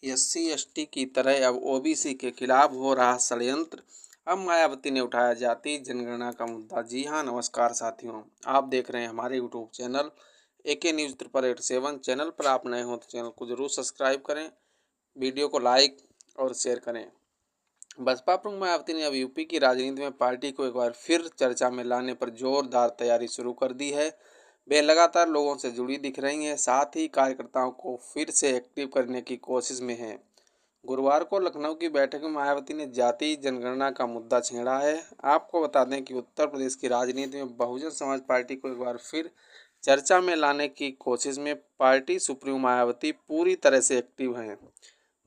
एससी/एसटी की तरह अब ओबीसी के खिलाफ हो रहा षड्यंत्र। अब मायावती ने उठाया जाति जनगणना का मुद्दा। जी हाँ, नमस्कार साथियों, आप देख रहे हैं हमारे YouTube channel AK news 8887। Channel पर आप नए हो तो चैनल को जरूर सब्सक्राइब करें, वीडियो को लाइक और शेयर करें। बसपा प्रमुख मायावती ने अब यूपी की राजनीति में पार्टी को एक बार फिर चर्चा में लाने पर जोरदार तैयारी शुरू कर दी है। वे लगातार लोगों से जुड़ी दिख रही हैं, साथ ही कार्यकर्ताओं को फिर से एक्टिव करने की कोशिश में हैं। गुरुवार को लखनऊ की बैठक में मायावती ने जाति जनगणना का मुद्दा छेड़ा है। आपको बता दें कि उत्तर प्रदेश की राजनीति में बहुजन समाज पार्टी को एक बार फिर चर्चा में लाने की कोशिश में पार्टी सुप्रीमो मायावती पूरी तरह से एक्टिव हैं।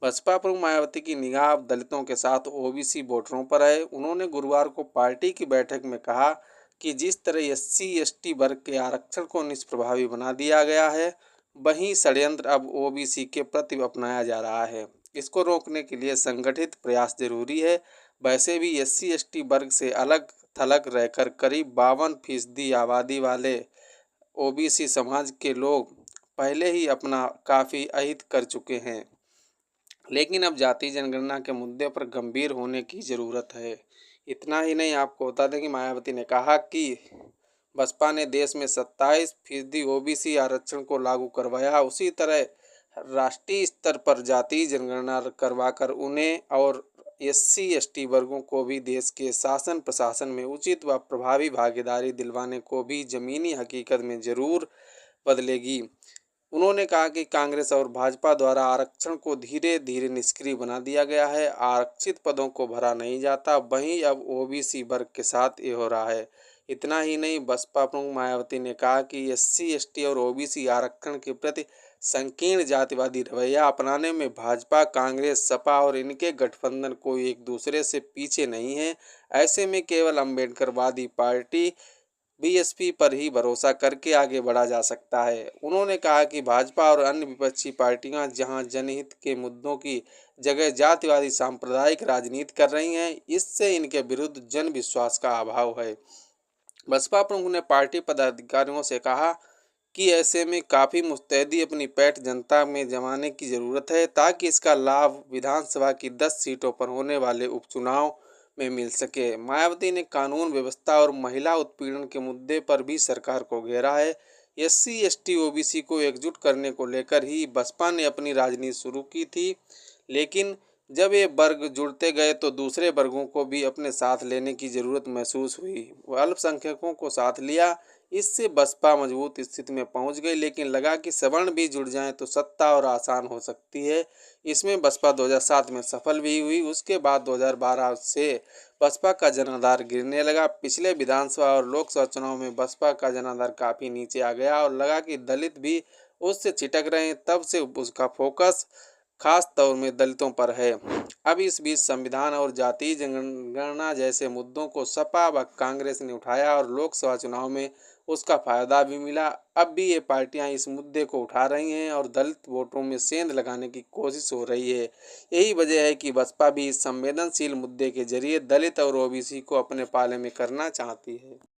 बसपा प्रमुख मायावती की निगाह अब दलितों के साथ ओबीसी वोटरों पर है। उन्होंने गुरुवार को पार्टी की बैठक में कहा कि जिस तरह एससी/एसटी वर्ग के आरक्षण को निष्प्रभावी बना दिया गया है, वहीं षड्यंत्र अब ओबीसी के प्रति अपनाया जा रहा है। इसको रोकने के लिए संगठित प्रयास जरूरी है। वैसे भी एससी/एसटी वर्ग से अलग थलग रहकर करीब 52% आबादी वाले ओबीसी समाज के लोग पहले ही अपना काफ़ी अहित कर चुके हैं, लेकिन अब जाति जनगणना के मुद्दे पर गंभीर होने की ज़रूरत है। इतना ही नहीं, आपको बता दें कि मायावती ने कहा कि बसपा ने देश में 27% ओबीसी आरक्षण को लागू करवाया, उसी तरह राष्ट्रीय स्तर पर जाति जनगणना करवाकर उन्हें और एससी/एसटी वर्गों को भी देश के शासन प्रशासन में उचित व प्रभावी भागीदारी दिलवाने को भी ज़मीनी हकीकत में ज़रूर बदलेगी। उन्होंने कहा कि कांग्रेस और भाजपा द्वारा आरक्षण को धीरे धीरे निष्क्रिय बना दिया गया है, आरक्षित पदों को भरा नहीं जाता, वहीं अब ओबीसी वर्ग के साथ ये हो रहा है। इतना ही नहीं, बसपा प्रमुख मायावती ने कहा कि एससी/एसटी और ओबीसी आरक्षण के प्रति संकीर्ण जातिवादी रवैया अपनाने में भाजपा, कांग्रेस, सपा और इनके गठबंधन कोई एक दूसरे से पीछे नहीं है। ऐसे में केवल अम्बेडकरवादी पार्टी बीएसपी पर ही भरोसा करके आगे बढ़ा जा सकता है। उन्होंने कहा कि भाजपा और अन्य विपक्षी पार्टियां जहां जनहित के मुद्दों की जगह जातिवादी सांप्रदायिक राजनीति कर रही हैं, इससे इनके विरुद्ध जन विश्वास का अभाव है। बसपा प्रमुख ने पार्टी पदाधिकारियों से कहा कि ऐसे में काफ़ी मुस्तैदी अपनी पैठ जनता में जमाने की ज़रूरत है, ताकि इसका लाभ विधानसभा की 10 सीटों पर होने वाले उपचुनाव में मिल सके। मायावती ने कानून व्यवस्था और महिला उत्पीड़न के मुद्दे पर भी सरकार को घेरा है। एससी/एसटी ओबीसी को एकजुट करने को लेकर ही बसपा ने अपनी राजनीति शुरू की थी, लेकिन जब ये वर्ग जुड़ते गए तो दूसरे वर्गों को भी अपने साथ लेने की ज़रूरत महसूस हुई। वह अल्पसंख्यकों को साथ लिया, इससे बसपा मजबूत स्थिति में पहुंच गई, लेकिन लगा कि सवर्ण भी जुड़ जाएं तो सत्ता और आसान हो सकती है। इसमें बसपा 2007 में सफल भी हुई। उसके बाद 2012 से बसपा का जनाधार गिरने लगा। पिछले विधानसभा और लोकसभा चुनाव में बसपा का जनाधार काफ़ी नीचे आ गया और लगा कि दलित भी उससे छिटक रहे हैं। तब से उसका फोकस खास तौर में दलितों पर है। अब इस बीच संविधान और जातीय जनगणना जैसे मुद्दों को सपा व कांग्रेस ने उठाया और लोकसभा चुनाव में उसका फायदा भी मिला। अब भी ये पार्टियां इस मुद्दे को उठा रही हैं और दलित वोटों में सेंध लगाने की कोशिश हो रही है। यही वजह है कि बसपा भी इस संवेदनशील मुद्दे के जरिए दलित और ओबीसी को अपने पाले में करना चाहती है।